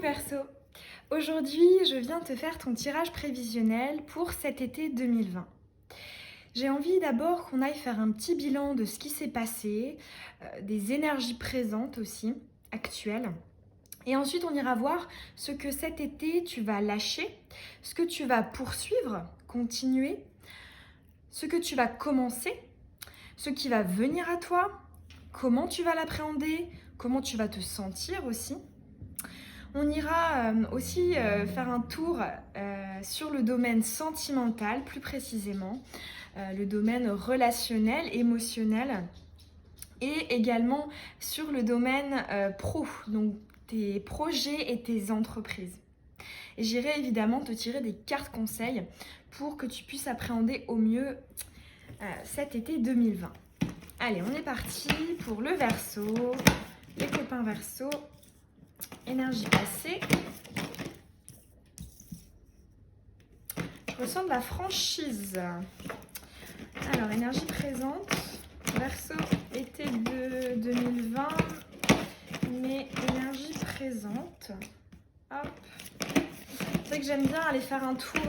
Verseau, aujourd'hui je viens te faire ton tirage prévisionnel pour cet été 2020. J'ai envie d'abord qu'on aille faire un petit bilan de ce qui s'est passé, des énergies présentes aussi, actuelles. Et ensuite on ira voir ce que cet été tu vas lâcher, ce que tu vas poursuivre, continuer, ce que tu vas commencer, ce qui va venir à toi, comment tu vas l'appréhender, comment tu vas te sentir aussi. On ira aussi faire un tour sur le domaine sentimental, plus précisément, le domaine relationnel, émotionnel, et également sur le domaine pro, donc tes projets et tes entreprises. Et j'irai évidemment te tirer des cartes conseils pour que tu puisses appréhender au mieux cet été 2020. Allez, on est parti pour le Verseau, les copains Verseau. Énergie passée. Je ressens de la franchise. Alors, énergie présente. Verseau, été de 2020. Mais énergie présente. Hop. C'est vrai que j'aime bien aller faire un tour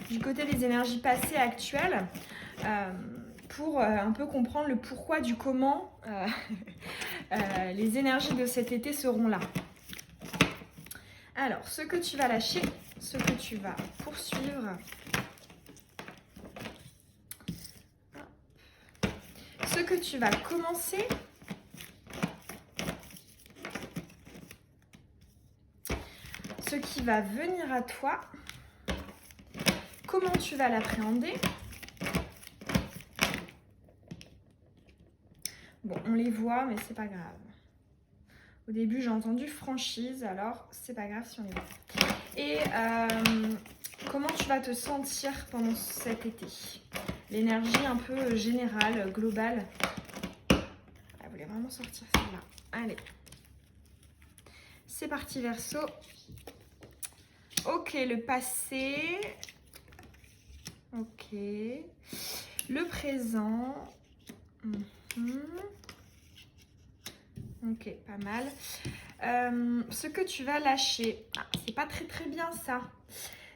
du côté des énergies passées actuelles pour un peu comprendre le pourquoi du comment les énergies de cet été seront là. Alors, ce que tu vas lâcher, ce que tu vas poursuivre, ce que tu vas commencer, ce qui va venir à toi, comment tu vas l'appréhender. Bon, on les voit, mais c'est pas grave. Au début, j'ai entendu franchise, alors c'est pas grave si on les voit. Et comment tu vas te sentir pendant cet été? L'énergie un peu générale, globale. Elle voulait vraiment sortir celle-là. Allez. C'est parti, Verseau. Ok, le passé. Ok. Le présent. Ok, pas mal. Ce que tu vas lâcher. Ah, c'est pas très bien ça.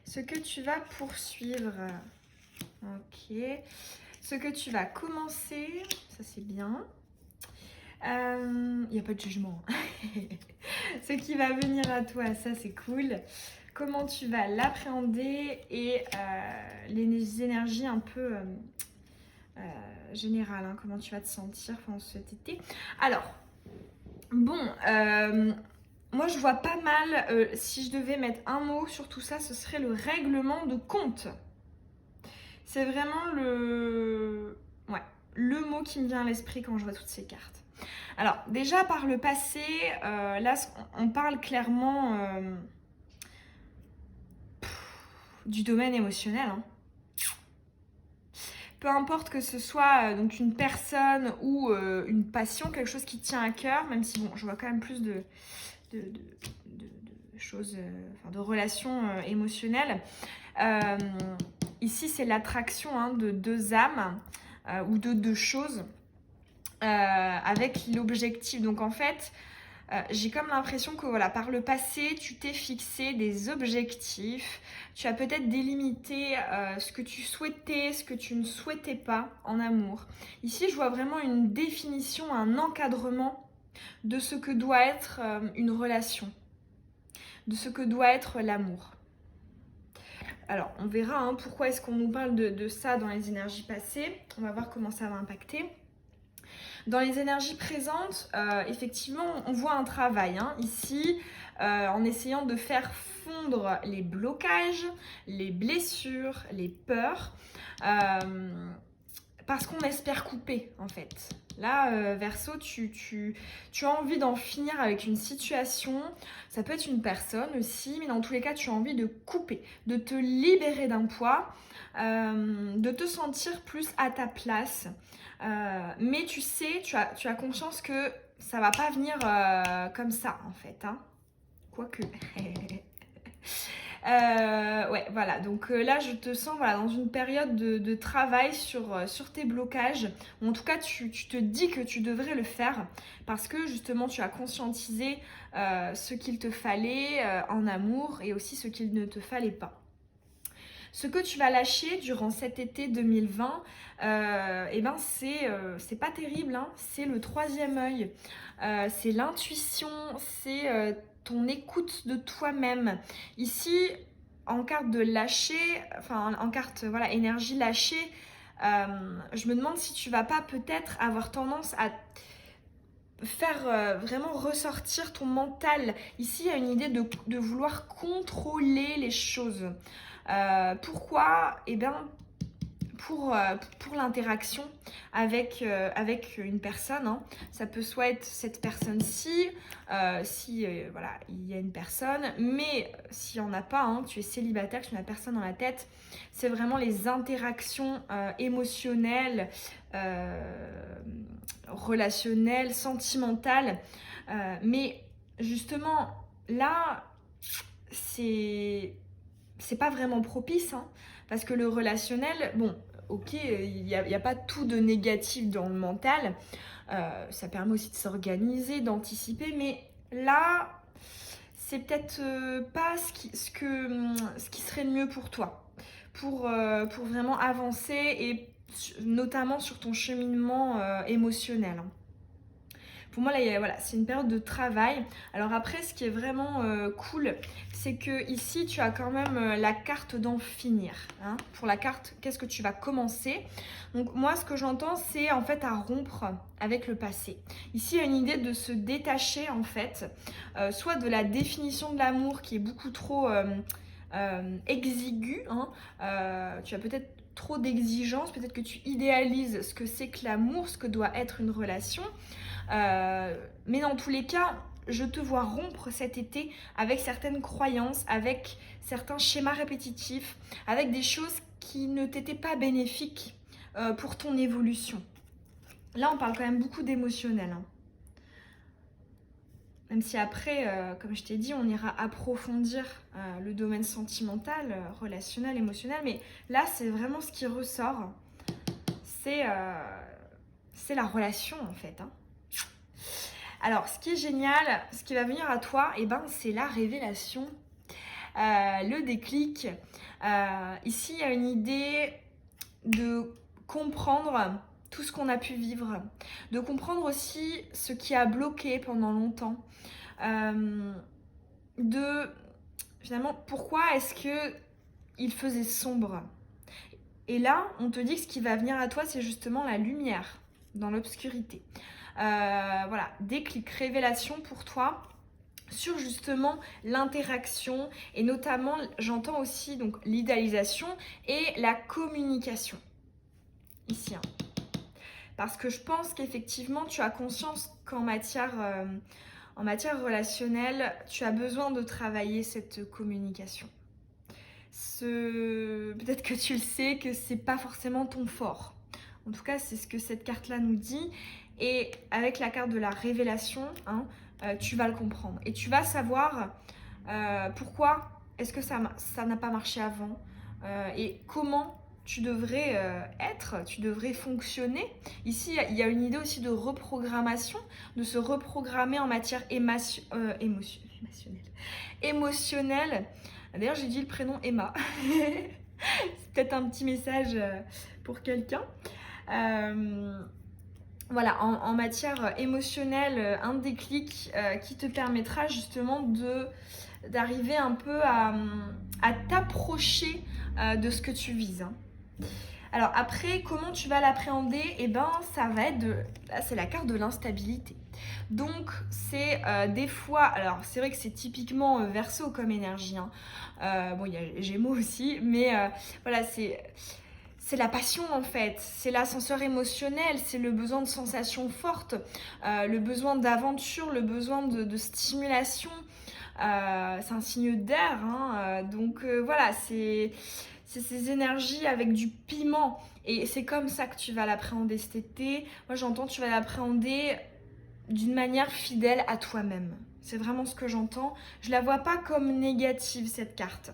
Ce que tu vas poursuivre. Ok. Ce que tu vas commencer. Ça, c'est bien. Il n'y a pas de jugement. Ce qui va venir à toi, ça, c'est cool. Comment tu vas l'appréhender et les énergies un peu générales. Hein, comment tu vas te sentir pendant cet été. Alors, bon, moi je vois pas mal, si je devais mettre un mot sur tout ça, ce serait le règlement de compte. C'est vraiment le mot qui me vient à l'esprit quand je vois toutes ces cartes. Alors déjà par le passé, là on parle clairement du domaine émotionnel. Hein. Peu importe que ce soit donc une personne ou une passion, quelque chose qui tient à cœur, même si bon, je vois quand même plus de choses, de relations émotionnelles. Ici, c'est l'attraction de deux âmes ou de deux choses avec l'objectif. Donc en fait, j'ai comme l'impression que voilà, par le passé, tu t'es fixé des objectifs. Tu as peut-être délimité ce que tu souhaitais, ce que tu ne souhaitais pas en amour. Ici, je vois vraiment une définition, un encadrement de ce que doit être une relation, de ce que doit être l'amour. Alors, on verra pourquoi est-ce qu'on nous parle de ça dans les énergies passées. On va voir comment ça va impacter. Dans les énergies présentes, effectivement, on voit un travail ici, en essayant de faire fondre les blocages, les blessures, les peurs, parce qu'on espère couper en fait. Là, Verseau, tu as envie d'en finir avec une situation, ça peut être une personne aussi, mais dans tous les cas, tu as envie de couper, de te libérer d'un poids, de te sentir plus à ta place. Mais tu sais, tu as conscience que ça va pas venir comme ça en fait. Quoique. Ouais, voilà. Donc là, je te sens voilà, dans une période de travail sur tes blocages. Ou en tout cas, tu te dis que tu devrais le faire parce que justement, tu as conscientisé ce qu'il te fallait en amour et aussi ce qu'il ne te fallait pas. Ce que tu vas lâcher durant cet été 2020, eh ben c'est pas terrible, hein. C'est le troisième œil, c'est l'intuition, c'est ton écoute de toi-même. Ici, en carte de lâcher, enfin en carte voilà, énergie lâchée, je me demande si tu vas pas peut-être avoir tendance à faire vraiment ressortir ton mental. Ici, il y a une idée de vouloir contrôler les choses. Pourquoi? Eh bien, pour l'interaction avec une personne, hein. Ça peut soit être cette personne-ci, si voilà, il y a une personne, mais s'il n'y en a pas, hein, tu es célibataire, tu n'as personne dans la tête, c'est vraiment les interactions émotionnelles, relationnelles, sentimentales. Mais justement, là, c'est pas vraiment propice, hein, parce que le relationnel, bon, ok, il n'y a pas tout de négatif dans le mental, ça permet aussi de s'organiser, d'anticiper, mais là, c'est peut-être pas ce qui serait le mieux pour toi, pour vraiment avancer et notamment sur ton cheminement émotionnel, hein. Pour moi, là, voilà, c'est une période de travail. Alors après, ce qui est vraiment cool, c'est que ici, tu as quand même la carte d'en finir, hein. Pour la carte, qu'est-ce que tu vas commencer? Donc moi, ce que j'entends, c'est en fait à rompre avec le passé. Ici, il y a une idée de se détacher, en fait, soit de la définition de l'amour qui est beaucoup trop exiguë, hein. Tu as peut-être trop d'exigences, peut-être que tu idéalises ce que c'est que l'amour, ce que doit être une relation. Mais dans tous les cas, je te vois rompre cet été avec certaines croyances, avec certains schémas répétitifs, avec des choses qui ne t'étaient pas bénéfiques pour ton évolution. Là, on parle quand même beaucoup d'émotionnel, hein. Même si après, comme je t'ai dit, on ira approfondir le domaine sentimental, relationnel, émotionnel. Mais là, c'est vraiment ce qui ressort. C'est la relation, en fait, hein. Alors, ce qui est génial, ce qui va venir à toi, eh ben, c'est la révélation, le déclic. Ici, il y a une idée de comprendre tout ce qu'on a pu vivre, de comprendre aussi ce qui a bloqué pendant longtemps, de finalement pourquoi est-ce que il faisait sombre. Et là, on te dit que ce qui va venir à toi, c'est justement la lumière dans l'obscurité. Voilà, déclic, révélation pour toi sur justement l'interaction et notamment, j'entends aussi donc l'idéalisation et la communication ici, hein. Parce que je pense qu'effectivement, tu as conscience qu'en matière relationnelle, tu as besoin de travailler cette communication. Peut-être que tu le sais, que c'est pas forcément ton fort. En tout cas, c'est ce que cette carte-là nous dit. Et avec la carte de la révélation, hein, tu vas le comprendre. Et tu vas savoir pourquoi est-ce que ça n'a pas marché avant et comment tu devrais être, tu devrais fonctionner. Ici, il y a une idée aussi de reprogrammation, de se reprogrammer en matière émotionnelle. D'ailleurs, j'ai dit le prénom Emma. C'est peut-être un petit message pour quelqu'un. Voilà, en matière émotionnelle, un déclic qui te permettra justement d'arriver un peu à t'approcher de ce que tu vises, hein. Alors après, comment tu vas l'appréhender? Eh ben, ça va être là, c'est la carte de l'instabilité. Donc, c'est des fois... Alors, c'est vrai que c'est typiquement Verseau comme énergie, hein. Bon, il y a Gémeaux aussi, mais voilà, c'est la passion en fait, c'est l'ascenseur émotionnel, c'est le besoin de sensations fortes, le besoin d'aventure, le besoin de stimulation. C'est un signe d'air, hein, donc voilà, c'est ces énergies avec du piment. Et c'est comme ça que tu vas l'appréhender cet été. Moi j'entends tu vas l'appréhender d'une manière fidèle à toi-même. C'est vraiment ce que j'entends. Je la vois pas comme négative cette carte.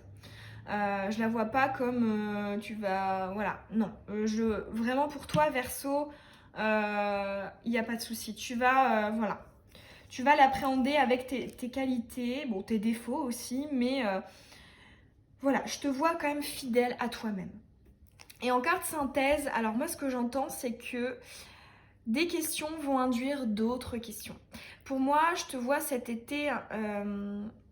Je la vois pas comme tu vas... Voilà, non. Vraiment pour toi, Verseau, il n'y a pas de souci. Voilà. Tu vas l'appréhender avec tes qualités, bon, tes défauts aussi, mais voilà, je te vois quand même fidèle à toi-même. Et en carte synthèse, alors moi ce que j'entends, c'est que des questions vont induire d'autres questions. Pour moi, je te vois cet été,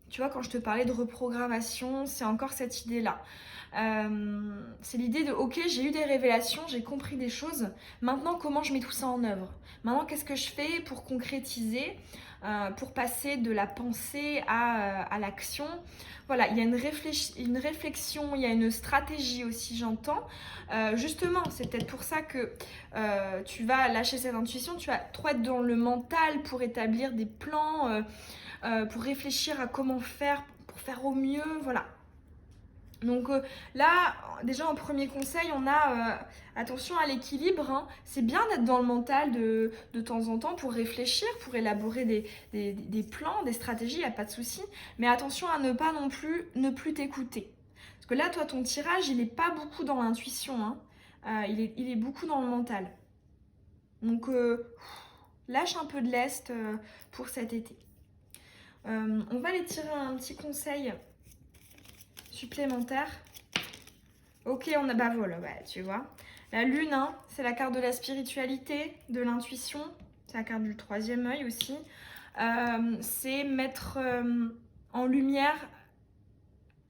tu vois, quand je te parlais de reprogrammation, c'est encore cette idée-là. C'est l'idée de, ok, j'ai eu des révélations, j'ai compris des choses, maintenant comment je mets tout ça en œuvre? Maintenant, qu'est-ce que je fais pour concrétiser, pour passer de la pensée à l'action? Voilà, il y a une réflexion, il y a une stratégie aussi, j'entends. Justement, c'est peut-être pour ça que tu vas lâcher cette intuition, tu vas trop être dans le mental pour établir des plans, pour réfléchir à comment faire, pour faire au mieux, voilà. Donc là, déjà en premier conseil, on a attention à l'équilibre, hein. C'est bien d'être dans le mental de temps en temps pour réfléchir, pour élaborer des plans, des stratégies, il n'y a pas de souci. Mais attention à ne pas non plus ne plus t'écouter. Parce que là, toi, ton tirage, il n'est pas beaucoup dans l'intuition, hein. Il est beaucoup dans le mental. Donc lâche un peu de lest pour cet été. On va aller tirer un petit conseil supplémentaire. Ok, bah voilà, bah, tu vois. La lune, hein, c'est la carte de la spiritualité, de l'intuition. C'est la carte du troisième œil aussi. C'est mettre en lumière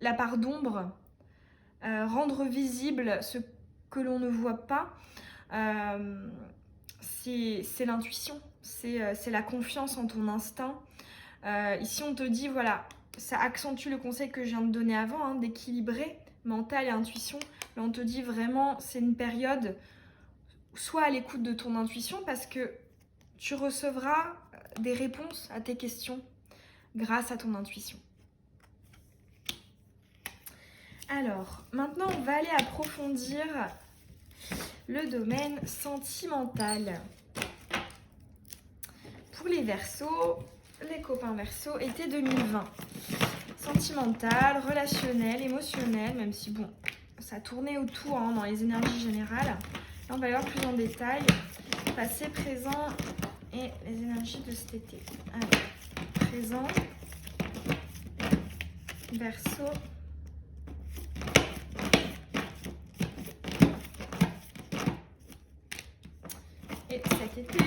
la part d'ombre, rendre visible ce que l'on ne voit pas. C'est l'intuition, c'est la confiance en ton instinct. Ici, on te dit, voilà, ça accentue le conseil que je viens de donner avant, hein, d'équilibrer mental et intuition. Là, on te dit vraiment, c'est une période, soit à l'écoute de ton intuition, parce que tu recevras des réponses à tes questions grâce à ton intuition. Alors, maintenant, on va aller approfondir le domaine sentimental. Pour les Verseaux, les copains Verseaux, été 2020. Sentimental, relationnel, émotionnel, même si bon, ça tournait autour hein, dans les énergies générales. Là, on va y voir plus en détail. Passé, présent et les énergies de cet été. Alors, présent, Verseau. Et cet été.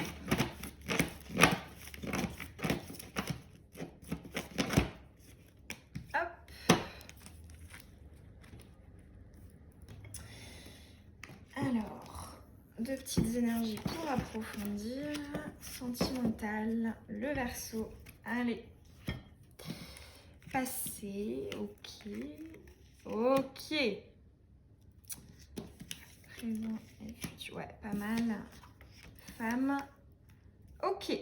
Alors, deux petites énergies pour approfondir. Sentimental, le Verseau. Allez. Passé, ok. Ok. Présent et futur, ouais, pas mal. Femme. Ok.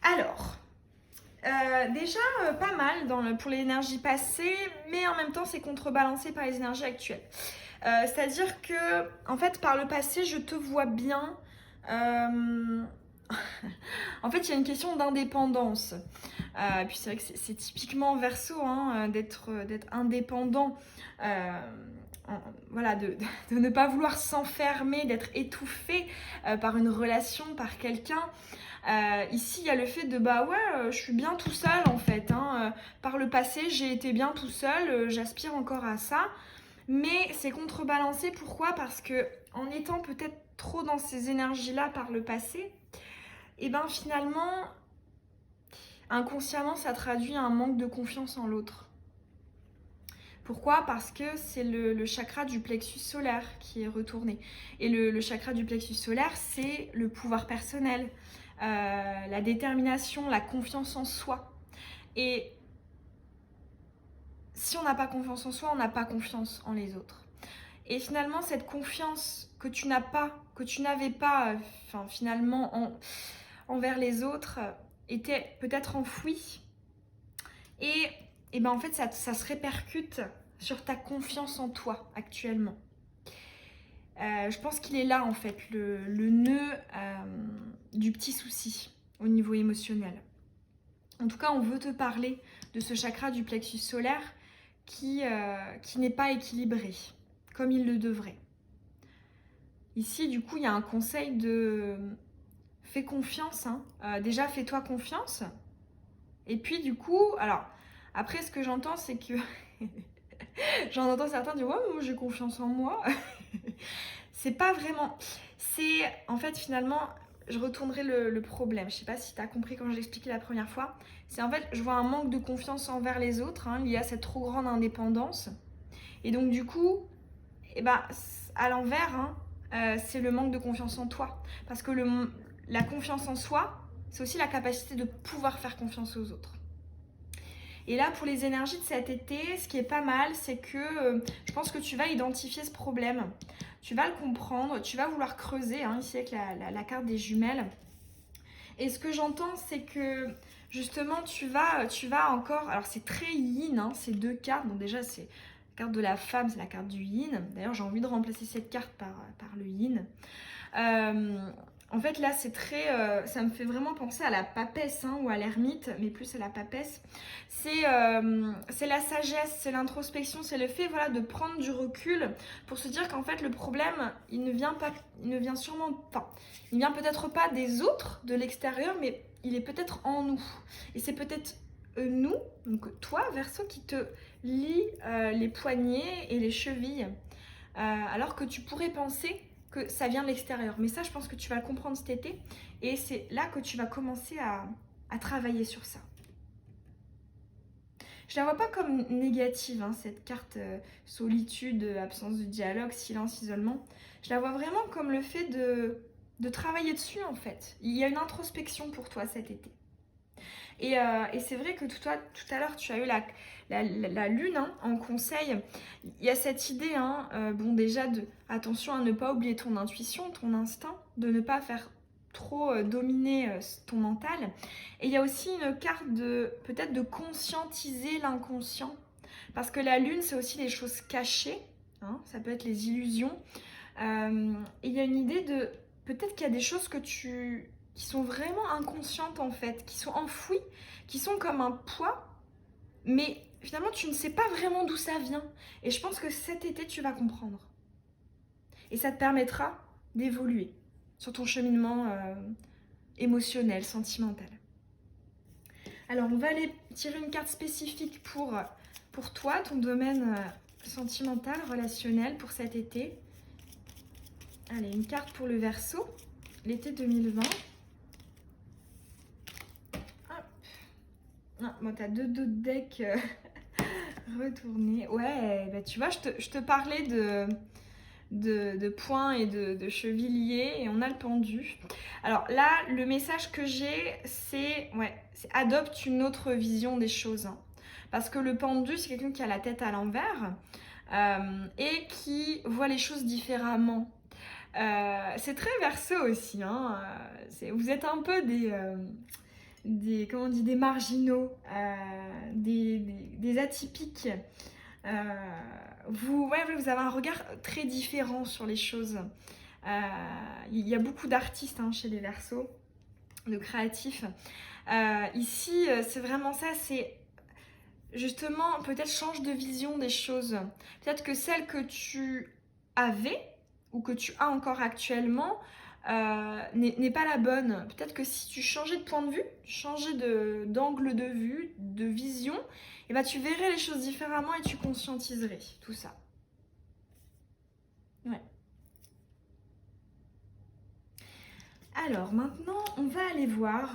Alors, déjà pas mal pour l'énergie passée, mais en même temps c'est contrebalancé par les énergies actuelles. C'est-à-dire que, en fait, par le passé, je te vois bien. En fait, il y a une question d'indépendance. Puis c'est vrai que c'est typiquement Verseau hein, d'être indépendant. Voilà, de ne pas vouloir s'enfermer, d'être étouffé par une relation, par quelqu'un. Ici, il y a le fait de bah ouais, je suis bien tout seul en fait. Hein. Par le passé, j'ai été bien tout seul, j'aspire encore à ça. Mais c'est contrebalancé, pourquoi? Parce que en étant peut-être trop dans ces énergies-là par le passé, et ben finalement, inconsciemment, ça traduit un manque de confiance en l'autre. Pourquoi? Parce que c'est le chakra du plexus solaire qui est retourné. Et le chakra du plexus solaire, c'est le pouvoir personnel, la détermination, la confiance en soi. Et si on n'a pas confiance en soi, on n'a pas confiance en les autres. Et finalement, cette confiance que tu n'avais pas, finalement, envers les autres, était peut-être enfouie. Et ben en fait, ça se répercute sur ta confiance en toi actuellement. Je pense qu'il est là, en fait, le nœud du petit souci au niveau émotionnel. En tout cas, on veut te parler de ce chakra du plexus solaire qui n'est pas équilibré, comme il le devrait. Ici, du coup, il y a un conseil de fais confiance. Hein. Déjà, fais-toi confiance. Et puis, du coup, alors, après, ce que j'entends, c'est que j'en entends certains dire ouais, moi j'ai confiance en moi. C'est pas vraiment. C'est en fait, finalement, je retournerai le problème. Je sais pas si tu as compris quand je l'expliquais la première fois. C'est en fait, je vois un manque de confiance envers les autres, hein, lié à cette trop grande indépendance. Et donc, du coup, eh ben, à l'envers, hein, c'est le manque de confiance en toi. Parce que la confiance en soi, c'est aussi la capacité de pouvoir faire confiance aux autres. Et là, pour les énergies de cet été, ce qui est pas mal, c'est que je pense que tu vas identifier ce problème. Tu vas le comprendre, tu vas vouloir creuser, hein, ici avec la carte des jumelles. Et ce que j'entends, c'est que justement, tu vas encore... Alors, c'est très yin, hein, ces deux cartes. Bon, déjà, c'est la carte de la femme, c'est la carte du yin. D'ailleurs, j'ai envie de remplacer cette carte par le yin. En fait, là, c'est très... ça me fait vraiment penser à la papesse, hein, ou à l'ermite, mais plus à la papesse. C'est la sagesse, c'est l'introspection, c'est le fait, voilà, de prendre du recul pour se dire qu'en fait, le problème, il ne vient sûrement pas. Il vient peut-être pas des autres, de l'extérieur, mais il est peut-être en nous. Et c'est peut-être nous, donc toi, Verseau, qui te lie les poignets et les chevilles. Alors que tu pourrais penser que ça vient de l'extérieur. Mais ça, je pense que tu vas le comprendre cet été. Et c'est là que tu vas commencer à travailler sur ça. Je la vois pas comme négative, hein, cette carte solitude, absence de dialogue, silence, isolement. Je la vois vraiment comme le fait de travailler dessus, en fait. Il y a une introspection pour toi cet été. Et c'est vrai que tout à l'heure, tu as eu la lune, hein, en conseil. Il y a cette idée, hein, bon, déjà, attention à ne pas oublier ton intuition, ton instinct, de ne pas faire trop dominer ton mental. Et il y a aussi une carte peut-être de conscientiser l'inconscient. Parce que la lune, c'est aussi les choses cachées, hein, ça peut être les illusions. Et il y a une idée de peut-être qu'il y a des choses qui sont vraiment inconscientes en fait, qui sont enfouies, qui sont comme un poids, mais finalement tu ne sais pas vraiment d'où ça vient. Et je pense que cet été tu vas comprendre. Et ça te permettra d'évoluer sur ton cheminement émotionnel, sentimental. Alors on va aller tirer une carte spécifique pour toi, ton domaine sentimental, relationnel pour cet été. Allez, une carte pour le Verseau, l'été 2020. Non, bon, t'as deux decks retournés. Ouais, bah, tu vois, je te parlais de points et de chevilles et on a le pendu. Alors là, le message que j'ai, c'est adopte une autre vision des choses. Hein. Parce que le pendu, c'est quelqu'un qui a la tête à l'envers et qui voit les choses différemment. C'est très Verseau aussi. Hein. Vous êtes un peu des marginaux, des atypiques. Vous avez un regard très différent sur les choses. Il y a beaucoup d'artistes, hein, chez les Verseaux, de créatifs. Ici, c'est vraiment ça, c'est justement, peut-être change de vision des choses. Peut-être que celle que tu avais ou que tu as encore actuellement n'est pas la bonne. Peut-être que si tu changeais de point de vue, changeais d'angle de vue, de vision, et ben tu verrais les choses différemment et tu conscientiserais tout ça. Ouais. Alors maintenant, on va aller voir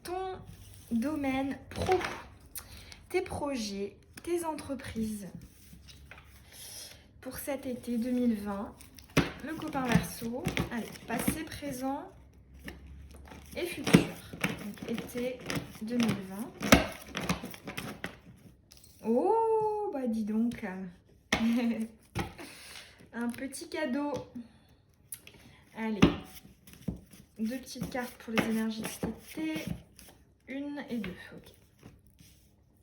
ton domaine pro, tes projets, tes entreprises pour cet été 2020. Le copain Verseau, allez, passé, présent et futur. Donc été 2020. Oh, bah dis donc. Un petit cadeau. Allez, deux petites cartes pour les énergies de cet été. Une et deux, ok.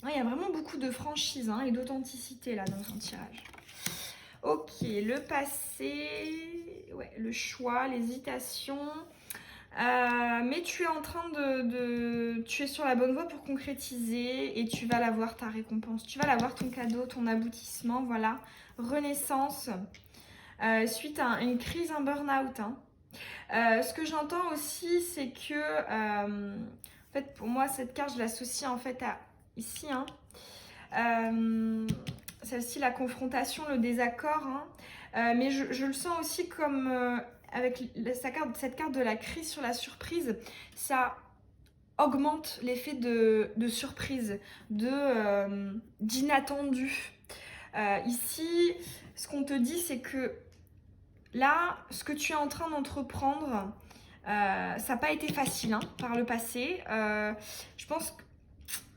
Il y a vraiment beaucoup de franchise, hein, et d'authenticité là dans son tirage. Ok, le passé, ouais, le choix, l'hésitation. mais tu es en train tu es sur la bonne voie pour concrétiser et tu vas l'avoir ta récompense. Tu vas l'avoir ton cadeau, ton aboutissement, voilà. Renaissance, suite à une crise, un burn-out. Hein. Ce que j'entends aussi, c'est que, en fait, pour moi, cette carte, je l'associe en fait à ici, hein. Celle-ci, la confrontation, le désaccord, hein. Mais je le sens aussi comme avec cette carte de la crise sur la surprise, ça augmente l'effet de surprise, d'inattendu. Ici, ce qu'on te dit, c'est que là, ce que tu es en train d'entreprendre, ça n'a pas été facile hein, par le passé. Je pense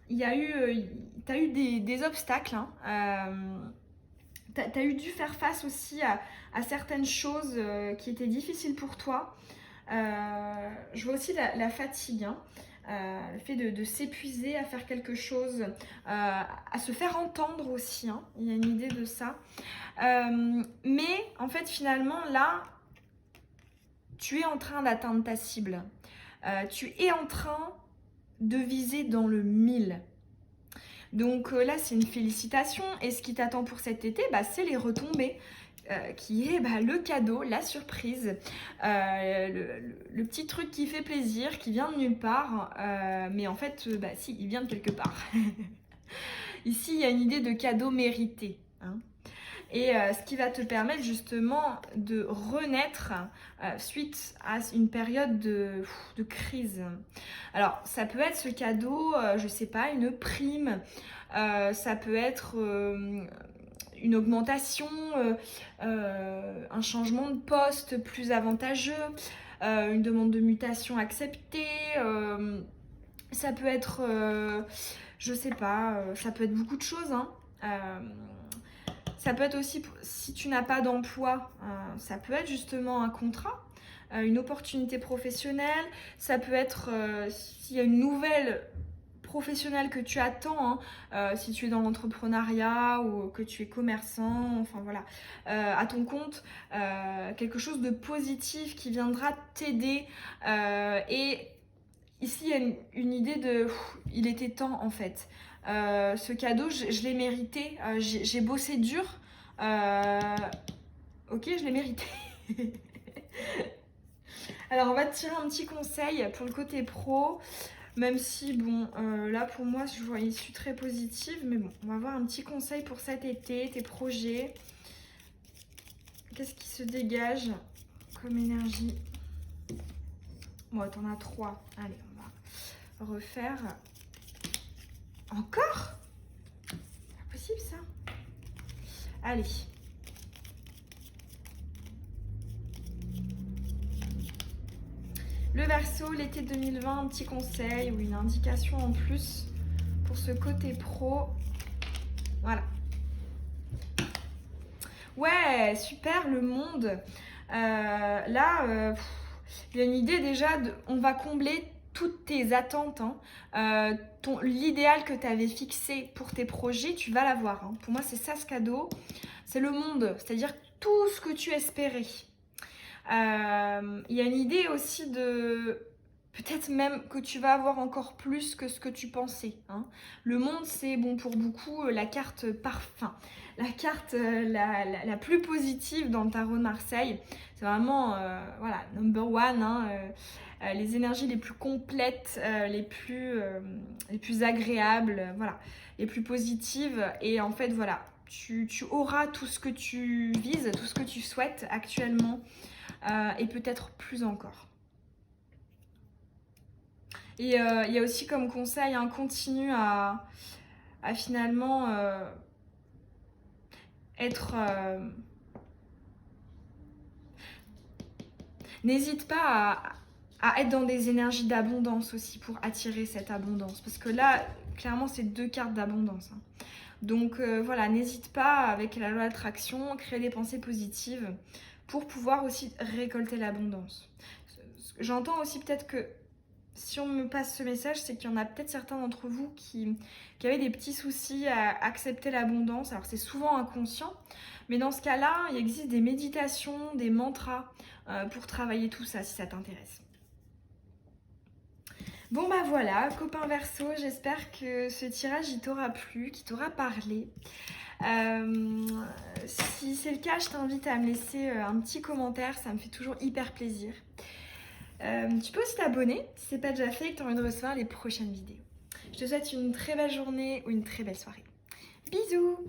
qu'il y a eu, t'as eu des obstacles. Hein. T'as eu dû faire face aussi à certaines choses qui étaient difficiles pour toi. Je vois aussi la fatigue, hein. Le fait de s'épuiser à faire quelque chose, à se faire entendre aussi, hein. Il y a une idée de ça. Mais en fait finalement là, tu es en train d'atteindre ta cible. Tu es en train de viser dans le 1000. Donc là, c'est une félicitation. Et ce qui t'attend pour cet été, c'est les retombées. Qui est le cadeau, la surprise, le petit truc qui fait plaisir, qui vient de nulle part. Mais en fait, si, il vient de quelque part. Ici, il y a une idée de cadeau mérité. Hein. Et ce qui va te permettre justement de renaître suite à une période de crise. Alors, ça peut être ce cadeau, je sais pas, une prime, ça peut être une augmentation, un changement de poste plus avantageux, une demande de mutation acceptée, ça peut être, je sais pas, ça peut être beaucoup de choses, hein. Ça peut être aussi, si tu n'as pas d'emploi, ça peut être justement un contrat, une opportunité professionnelle. Ça peut être s'il y a une nouvelle professionnelle que tu attends, hein, si tu es dans l'entrepreneuriat ou que tu es commerçant, enfin voilà, à ton compte, quelque chose de positif qui viendra t'aider. Et ici, il y a une idée de il était temps en fait. Ce cadeau, je l'ai mérité. J'ai bossé dur. Ok, je l'ai mérité. Alors, on va te tirer un petit conseil pour le côté pro. Même si, bon, là pour moi, je vois une issue très positive. Mais bon, on va voir un petit conseil pour cet été, tes projets. Qu'est-ce qui se dégage comme énergie? Bon, t'en as 3. Allez, on va refaire. Encore? C'est pas possible ça. Allez. Le Verseau, l'été 2020, un petit conseil ou une indication en plus pour ce côté pro. Voilà. Ouais, super, le monde. Là, il y a une idée déjà, on va combler toutes tes attentes. Hein. L'idéal que tu avais fixé pour tes projets, tu vas l'avoir. Hein. Pour moi, c'est ça ce cadeau. C'est le monde, c'est-à-dire tout ce que tu espérais. Il y a une idée aussi de peut-être même que tu vas avoir encore plus que ce que tu pensais. Hein. Le monde, c'est bon pour beaucoup la carte parfum, la carte la plus positive dans le tarot de Marseille. C'est vraiment voilà, number one. Hein, les énergies les plus complètes, les plus agréables, voilà, les plus positives. Et en fait, voilà, tu auras tout ce que tu vises, tout ce que tu souhaites actuellement. Et peut-être plus encore. Et il y a aussi comme conseil, hein, continue à finalement être... N'hésite pas à être dans des énergies d'abondance aussi pour attirer cette abondance. Parce que là, clairement, c'est 2 cartes d'abondance. Hein. Donc voilà, n'hésite pas avec la loi d'attraction, créer des pensées positives pour pouvoir aussi récolter l'abondance. J'entends aussi peut-être que si on me passe ce message, c'est qu'il y en a peut-être certains d'entre vous qui avaient des petits soucis à accepter l'abondance. Alors c'est souvent inconscient, mais dans ce cas-là, il existe des méditations, des mantras pour travailler tout ça si ça t'intéresse. Bon bah voilà, copain Verseau, j'espère que ce tirage il t'aura plu, qu'il t'aura parlé. Euh, Si c'est le cas, je t'invite à me laisser un petit commentaire, ça me fait toujours hyper plaisir. Tu peux aussi t'abonner si c'est pas déjà fait et que tu as envie de recevoir les prochaines vidéos. Je te souhaite une très belle journée ou une très belle soirée. Bisous!